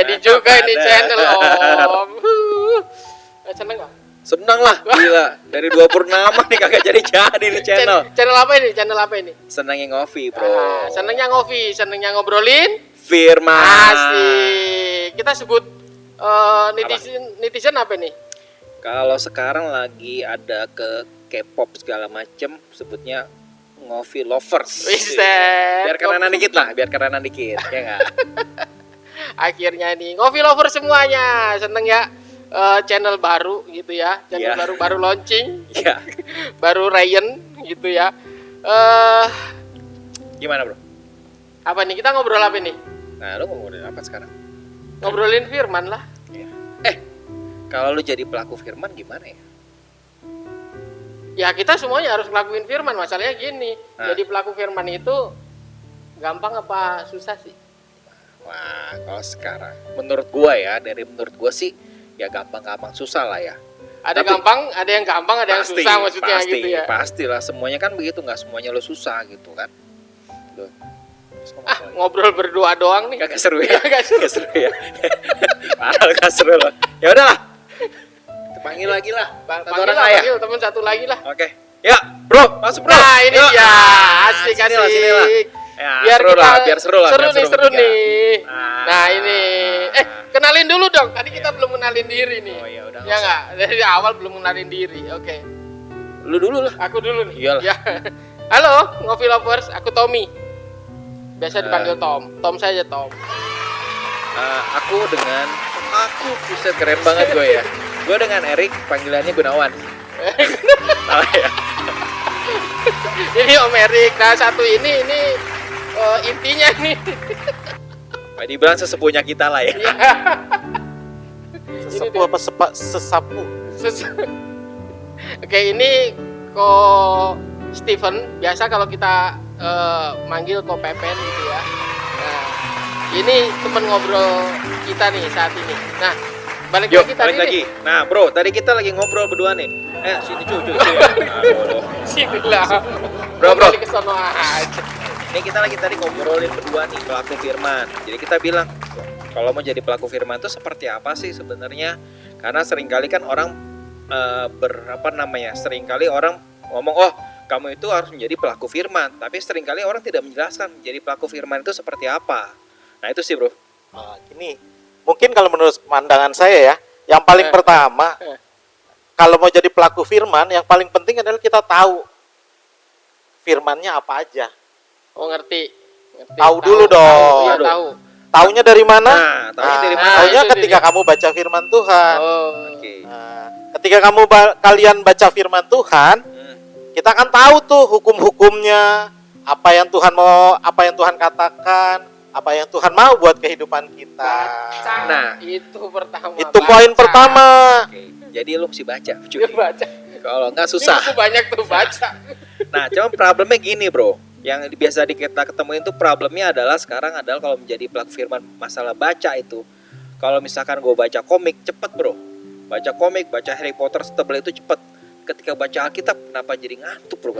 jadi juga ini channel Om. Seneng nggak? Senang lah, gila. Dari 2 purnama nih kagak jadi nih channel. Channel apa ini? Channel apa ini? Senangnya ngopi, bro. Senengnya ngopi, senengnya ngobrolin Firman. asik. Kita sebut netizen apa nih? Kalau sekarang lagi ada ke K-pop segala macem, sebutnya ngopi lovers. Wiset. Biar kerenan dikit lah, ya nggak? Akhirnya nih ngopi lover semuanya seneng ya. Channel baru gitu ya, channel baru launching, baru Ryan gitu ya. Gimana bro? Apa nih, kita ngobrol apa nih? Nah lu mau ngobrolin apa sekarang? Ngobrolin firman lah. Kalau lu jadi pelaku firman gimana ya? Ya kita semuanya harus ngelakuin firman, masalahnya gini. Jadi pelaku firman itu gampang apa susah sih? Wah kalau sekarang menurut gua sih ya gampang susah lah ya. Ada gampang, ada yang gampang, ada yang susah maksudnya gitu ya. Pastilah, semuanya kan begitu, nggak semuanya lo susah gitu kan. Loh. Ngobrol berdua doang nih. Gak seru ya? Gak seru ya? Padahal gak seru loh. Ya udahlah. Panggil lagi lah. Panggil teman satu lagi lah. Oke. Ya, bro, masuk bro. Nah, ini dia. Asik. Ya, biar seru lah. Seru nih. Nah, ini. Kenalin dulu dong. Tadi kita belum kenalin diri nih. Oh iya, udah. Ya enggak? Dari awal belum kenalin diri. Oke. Lu dulu lah. Aku dulu nih. Iyalah. Ya. Halo, Ngopi Lovers. Aku Tommy. Biasa dipanggil Tom. Tom saja Tom. Aku buset keren banget gue ya. Gue dengan Erik, panggilannya Gunawan. Salah ya. Ini Om Erik. Nah, satu ini intinya nih. Dibilang sesepuhnya kita lah ya. Sesepuh apa sesapu? Oke, ini Ko Steven. Biasa kalau kita manggil Ko Pepen gitu ya. Nah, ini teman ngobrol kita nih saat ini. Nah, balik lagi. Nah, bro, tadi kita lagi ngobrol berdua nih. Sini cuy. Sini lah. Bro. Balik ke sono aja. Ini kita lagi tadi ngobrolin berdua nih pelaku firman. Jadi kita bilang kalau mau jadi pelaku firman itu seperti apa sih sebenarnya? Karena seringkali kan orang seringkali orang ngomong, oh kamu itu harus menjadi pelaku firman. Tapi seringkali orang tidak menjelaskan menjadi pelaku firman itu seperti apa. Nah itu sih bro. Gini, mungkin kalau menurut pandangan saya ya, yang paling pertama kalau mau jadi pelaku firman, yang paling penting adalah kita tahu firmannya apa aja. Oh ngerti. Tahu dulu dong. Iya, tahu. Taunya dari mana? Taunya ketika kamu baca firman Tuhan. Oke. Ketika kalian baca firman Tuhan, kita akan tahu tuh hukum-hukumnya, apa yang Tuhan mau, apa yang Tuhan katakan, apa yang Tuhan mau buat kehidupan kita. Nah, itu pertama. Itu poin pertama. Oke. Jadi lu mesti baca, cuy. Baca. Kalau enggak susah. Ini banyak tuh baca. Nah, cuma problemnya gini, bro. Yang biasa kita ketemuin tuh problemnya adalah sekarang adalah kalau menjadi pelaku firman masalah baca itu. Kalau misalkan gue baca komik cepet, bro. Baca komik, baca Harry Potter setebal itu cepet. Ketika baca Alkitab kenapa jadi ngantuk, bro?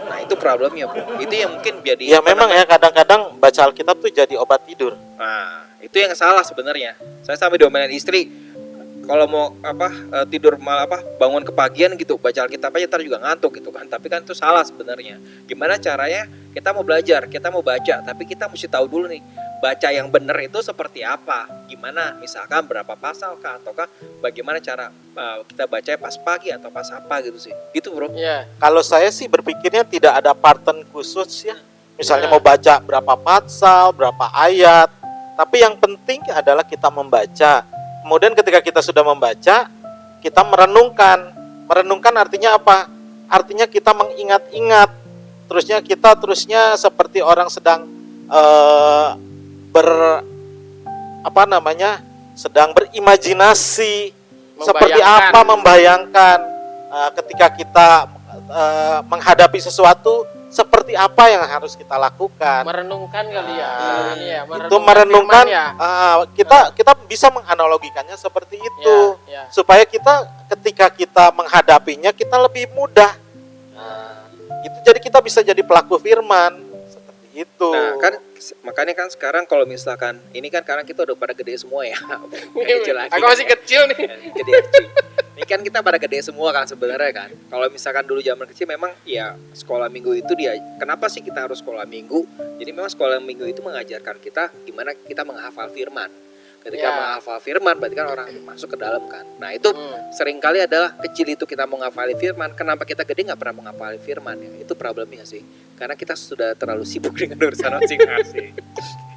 Nah, itu problemnya, bro. Itu yang mungkin jadi ya memang ya kadang-kadang baca Alkitab tuh jadi obat tidur. Nah, itu yang salah sebenarnya. Saya sampai diomelin istri, kalau mau tidur malah bangun kepagian gitu, baca Alkitab aja ntar juga ngantuk gitu kan. Tapi kan itu salah sebenarnya. Gimana caranya kita mau belajar, kita mau baca, tapi kita mesti tahu dulu nih, baca yang benar itu seperti apa. Gimana, misalkan berapa pasal kah, ataukah bagaimana cara kita baca pas pagi atau pas apa gitu sih. Gitu, bro. Iya. Kalau saya sih berpikirnya tidak ada pattern khusus ya. Misalnya mau baca berapa pasal, berapa ayat. Tapi yang penting adalah kita membaca. Kemudian ketika kita sudah membaca, kita merenungkan. Merenungkan artinya apa? Artinya kita mengingat-ingat. Terusnya seperti orang sedang sedang berimajinasi. Seperti apa membayangkan ketika kita menghadapi sesuatu, seperti apa yang harus kita lakukan. Merenungkan kali ya. Ini ya, Itu merenungkan ya. kita bisa menganalogikannya seperti itu. Ya. Supaya kita ketika kita menghadapinya kita lebih mudah. Itu jadi kita bisa jadi pelaku firman seperti Itu. Nah kan makanya kan sekarang kalau misalkan ini kan karena kita udah pada gede semua ya. Bukan kecil lagi Aku kan masih ya. kecil nih. Gede cuy. Ini kan kita pada gede semua kan sebenarnya kan. Kalau misalkan dulu zaman kecil memang ya sekolah minggu itu dia kenapa sih kita harus sekolah minggu? Jadi memang sekolah minggu itu mengajarkan kita gimana kita menghafal firman. Ketika Ya. menghafal firman berarti kan orang masuk ke dalam kan. Nah itu seringkali adalah kecil itu kita mau ngafalin firman. Kenapa kita gede nggak pernah mau ngafalin firman ya? Itu problemnya sih. Karena kita sudah terlalu sibuk dengan urusan masing-masing.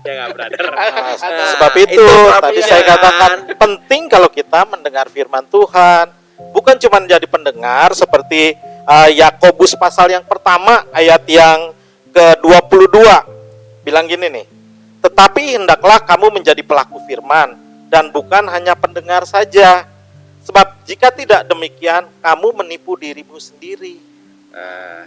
Ya nggak brother. Nah, Atau- sebab itu itu tadi problemnya. saya katakan penting kalau kita mendengar firman Tuhan, bukan cuma jadi pendengar seperti Yakobus pasal yang pertama ayat yang ke-22 bilang gini nih. Tetapi hendaklah kamu menjadi pelaku firman dan bukan hanya pendengar saja. Sebab jika tidak demikian kamu menipu dirimu sendiri. Nah,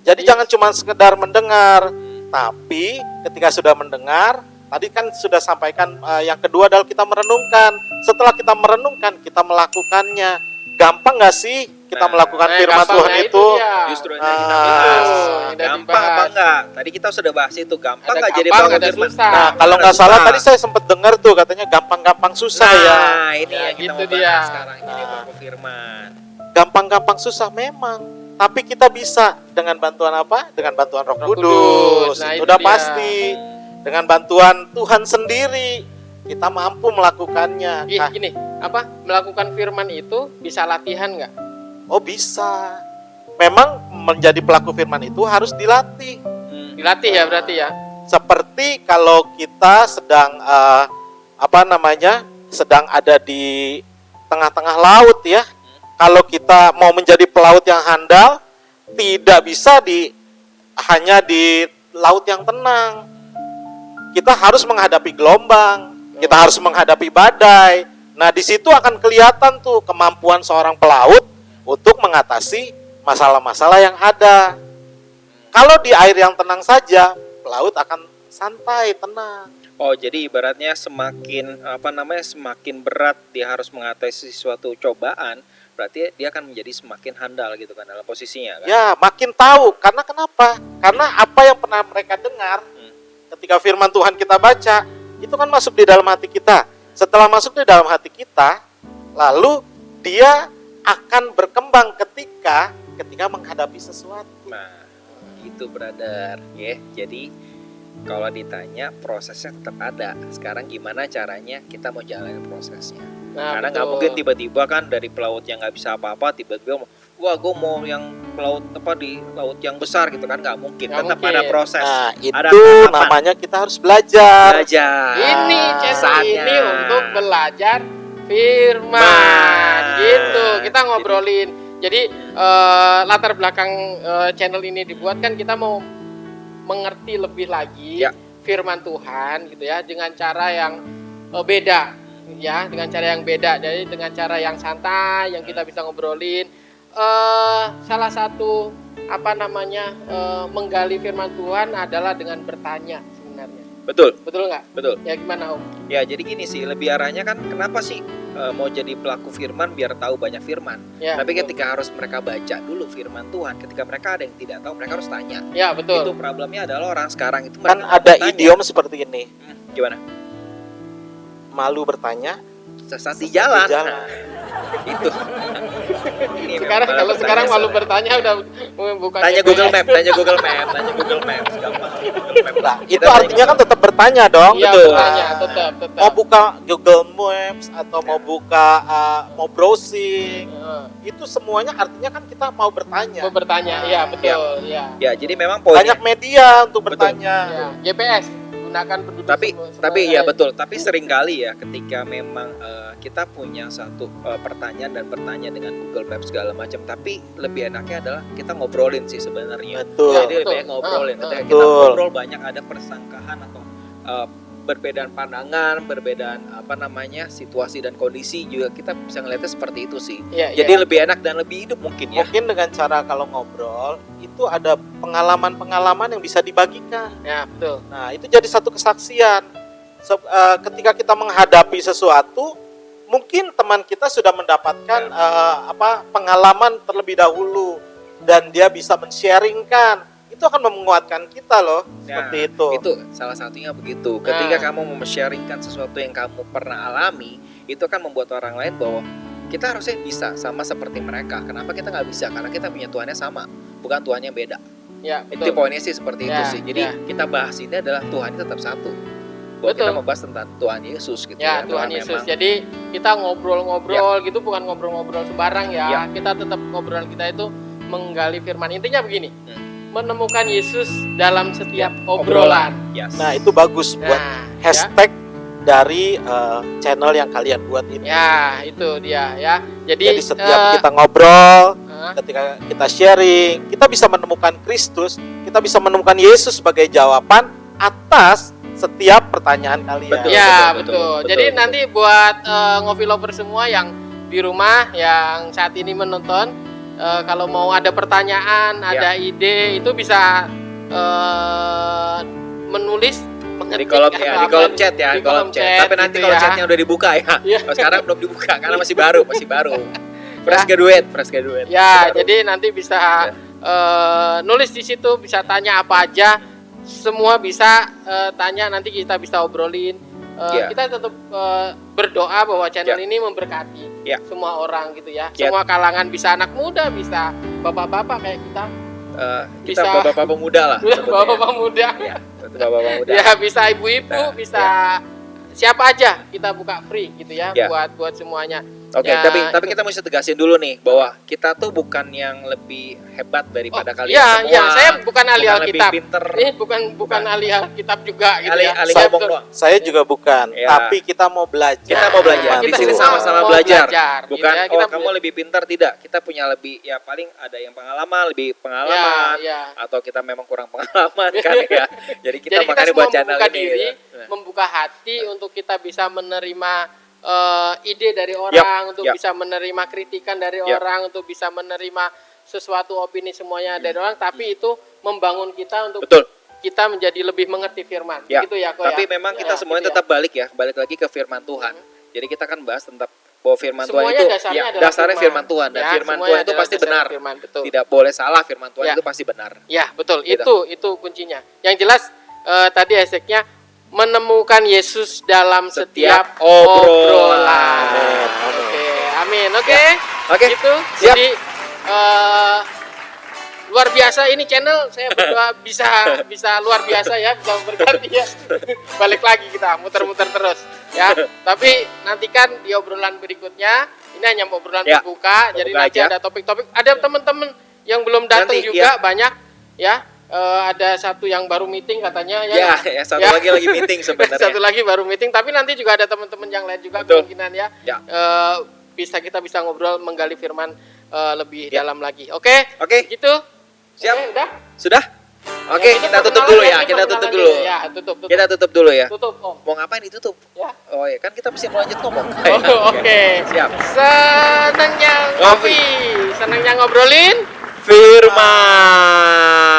Jadi jangan cuma sekedar mendengar, tapi ketika sudah mendengar, tadi kan sudah sampaikan yang kedua adalah kita merenungkan. Setelah kita merenungkan, kita melakukannya. Gampang nggak sih kita Nah, melakukan firman gampangnya Tuhan itu? dia. justru yang kita bahas. Yang udah Gampang apa dibahas. enggak? Tadi kita sudah bahas itu gampang Ada enggak jadi gampang, pelaku ada firman? susah. Nah, kalau nggak salah tadi saya sempat dengar tuh katanya gampang-gampang susah Nah, ya. ini Ya, yang kita gitu mau dia. bahas sekarang jadi Nah. pelaku firman. Gampang-gampang susah memang. Tapi kita bisa dengan bantuan apa? Dengan bantuan Roh Roh Kudus. Kudus. Nah, Itu itu udah dia. pasti. Dengan bantuan Tuhan sendiri kita mampu melakukannya. Ih, Nah, gini, apa melakukan firman itu bisa latihan nggak? oh bisa. Memang menjadi pelaku firman itu harus dilatih. Dilatih ya berarti ya. Seperti kalau kita sedang sedang ada di tengah-tengah laut ya. Kalau kita mau menjadi pelaut yang handal, tidak bisa hanya di laut yang tenang. Kita harus menghadapi gelombang, kita harus menghadapi badai. Nah, di situ akan kelihatan tuh kemampuan seorang pelaut untuk mengatasi masalah-masalah yang ada. Kalau di air yang tenang saja, pelaut akan santai, tenang. Oh, jadi ibaratnya semakin berat dia harus mengatasi suatu cobaan, berarti dia akan menjadi semakin handal gitu kan dalam posisinya kan. Ya, makin tahu. Karena kenapa? Karena apa yang pernah mereka dengar ketika firman Tuhan kita baca, itu kan masuk di dalam hati kita. Setelah masuk di dalam hati kita, lalu dia akan berkembang ketika menghadapi sesuatu. Nah, itu brother, ya. Jadi kalau ditanya prosesnya tetap ada. Sekarang gimana caranya kita mau jalanin prosesnya? Nah, Karena nggak betul. mungkin tiba-tiba kan dari pelaut yang nggak bisa apa-apa tiba-tiba wah gue mau yang pelaut di laut yang besar gitu kan, nggak mungkin. Nggak Tetap mungkin. ada proses. Nah, Ada itu tahapan. namanya kita harus belajar. Belajar. Ini channel Saatnya. ini untuk belajar firman. Gitu. Kita ngobrolin. Jadi latar belakang channel ini dibuat kan kita mau mengerti lebih lagi Ya. firman Tuhan gitu ya dengan cara yang beda ya, dengan cara yang beda. Jadi dengan cara yang santai yang kita bisa ngobrolin salah satu menggali firman Tuhan adalah dengan bertanya sebenarnya. Betul, Betul nggak? betul. Ya gimana Om? Ya jadi gini sih, lebih arahnya kan kenapa sih mau jadi pelaku firman biar tahu banyak firman. Ya, Tapi betul. ketika harus mereka baca dulu firman Tuhan, ketika mereka ada yang tidak tahu mereka harus tanya. Ya betul. Itu problemnya adalah orang sekarang itu Kan mereka ada bertanya. idiom seperti ini. Gimana? Malu bertanya, Sesat di sesat di jalan. jalan. Nah, itu. Ini Sekarang memang kalau sekarang malu bertanya bertanya udah bukan tanya GPS. Google Map, tanya Google Map, tanya Google Map, gampang. Google Map. Nah, itu Kita tanya artinya kan tetap bertanya dong. Iya, Betul. bertanya tetap. Mau buka Google Maps atau mau buka mau browsing, itu semuanya artinya kan kita mau bertanya. Mau bertanya, iya betul, iya. Ya, jadi memang poinnya Banyak media untuk Betul. bertanya. Ya, GPS gunakan penduduk tapi ya betul, tapi seringkali ya ketika memang kita punya satu pertanyaan dan bertanya dengan Google Maps segala macam, tapi lebih enaknya adalah kita ngobrolin sih sebenarnya. Betul. Jadi lebih baik ngobrolin. Ketika kita Betul. ngobrol banyak ada persangkaan atau perbedaan pandangan, perbedaan situasi dan kondisi juga kita bisa ngeliatnya seperti itu sih. Iya, Jadi iya. lebih enak dan lebih hidup mungkin ya. Mungkin dengan cara kalau ngobrol itu ada pengalaman-pengalaman yang bisa dibagikan. Ya, betul. Nah, itu jadi satu kesaksian. Ketika kita menghadapi sesuatu, mungkin teman kita sudah mendapatkan pengalaman terlebih dahulu dan dia bisa men-sharingkan itu akan menguatkan kita loh, Nah, seperti itu. Itu salah satunya begitu. Ketika kamu mau sharingkan sesuatu yang kamu pernah alami, itu akan membuat orang lain bahwa kita harusnya bisa sama seperti mereka. Kenapa kita nggak bisa? Karena kita punya Tuhannya sama, bukan Tuhannya beda. Ya, Itu betul. poinnya sih seperti itu Ya, sih. Jadi ya. kita bahas ini adalah Tuhan tetap satu. Bahwa Betul. kita membahas tentang Tuhan Yesus gitu Ya, ya. Tuhan bahwa Yesus. memang- Jadi kita ngobrol-ngobrol gitu, bukan ngobrol-ngobrol sembarang ya. Ya. Kita tetap ngobrol kita itu menggali firman. Intinya begini, Hmm. menemukan Yesus dalam setiap obrolan. Yes. Nah, itu bagus buat Nah, hashtag dari channel yang kalian buat ini. ya, itu dia ya. Jadi setiap kita ngobrol, ketika kita sharing, kita bisa menemukan Kristus, kita bisa menemukan Yesus sebagai jawaban atas setiap pertanyaan kalian. Betul. Ya, betul, betul. betul, Jadi betul. nanti buat Ngopi Lover semua yang di rumah yang saat ini menonton, kalau mau ada pertanyaan, ada ide, itu bisa menulis, di mengetik kolom atau ya, di apa, kolom chat ya, di kolom chat. Tapi nanti gitu kalau ya. chatnya udah dibuka ya. Iya. Kalau sekarang belum dibuka karena masih baru. Fresh graduate. Ya, Baru. jadi nanti bisa nulis di situ, bisa tanya apa aja, semua bisa tanya, nanti kita bisa obrolin. Ya. Kita tetap berdoa bahwa channel Ya. ini memberkati Ya. semua orang gitu ya. Ya. Semua kalangan, bisa anak muda, bisa bapak-bapak kayak kita, Kita bisa- bapak-bapak pemuda lah. sebutnya. bapak-bapak muda, Ya, itu bapak-bapak muda. ya bisa ibu-ibu, Nah, bisa siapa aja, kita buka free gitu ya, Ya. buat semuanya. Oke, Ya, tapi itu. kita mesti tegasin dulu nih bahwa kita tuh bukan yang lebih hebat daripada kalian Iya, semua. iya, saya bukan ahli Bukan Alkitab. lebih pinter. Ini bukan ahli Alkitab juga gitu ahli, ya. ahli Saya ngomong betul- doang. Saya juga bukan, Ya. tapi kita mau belajar. Kita mau belajar. Kita Di sini Bantu. sama-sama mau belajar. gitu Bukan ya. Kita kamu lebih pintar, tidak. Kita punya lebih, ya paling ada yang lebih pengalaman, Ya, ya. atau kita memang kurang pengalaman kan ya. Jadi kita Jadi kita makanya semua buat channel membuka ini. diri, gitu. Nah. membuka hati untuk kita bisa menerima ide dari orang, untuk yap. bisa menerima kritikan dari Yap. orang, untuk bisa menerima sesuatu opini semuanya dari orang, tapi itu membangun kita untuk Betul. kita menjadi lebih mengerti firman. Ya. Gitu ya, Ko, Tapi ya? memang kita Ya, semuanya gitu ya. tetap balik lagi ke firman Tuhan. Jadi kita kan bahas tentang bahwa firman Tuhan Semuanya itu dasarnya ya, adalah dasarnya firman Tuhan, dan Ya, firman semuanya Tuhan itu adalah pasti dasarnya benar. firman, betul. Tidak boleh salah, firman Tuhan Ya. itu pasti benar. Ya, betul. Gitu. Itu kuncinya. Yang jelas tadi hashtagnya menemukan Yesus dalam setiap obrolan. Amin, amin. Oke, amin. Oke. Oke. Gitu. Siap. Jadi luar biasa ini channel, saya berdoa bisa luar biasa ya, bisa berganti ya. Balik lagi kita muter-muter terus ya. Tapi nantikan di obrolan berikutnya. Ini hanya obrolan Ya, terbuka. Jadi terbuka nanti aja. ada topik-topik. Ada teman-teman yang belum datang Nanti, juga ya. banyak ya. Ada satu yang baru meeting katanya Ya, satu Ya. lagi meeting sebenarnya. Satu lagi baru meeting, tapi nanti juga ada teman-teman yang lain juga Betul. kemungkinan ya. Ya. Kita bisa ngobrol menggali firman lebih Ya. dalam lagi. Oke? Oke. Gitu. Siap. Oke, udah? Sudah? Oke, Ya, kita tutup perkenalan dulu ya, ya. ini Kita tutup perkenalan dulu. Ya, tutup. Kita tutup dulu ya. Tutup, Om. Mau ngapain ditutup? Ya. Oh ya, kan kita mesti melanjut ngomong. Oh, oke. Siap. Senangnya ngopi, senangnya ngobrolin. Firman.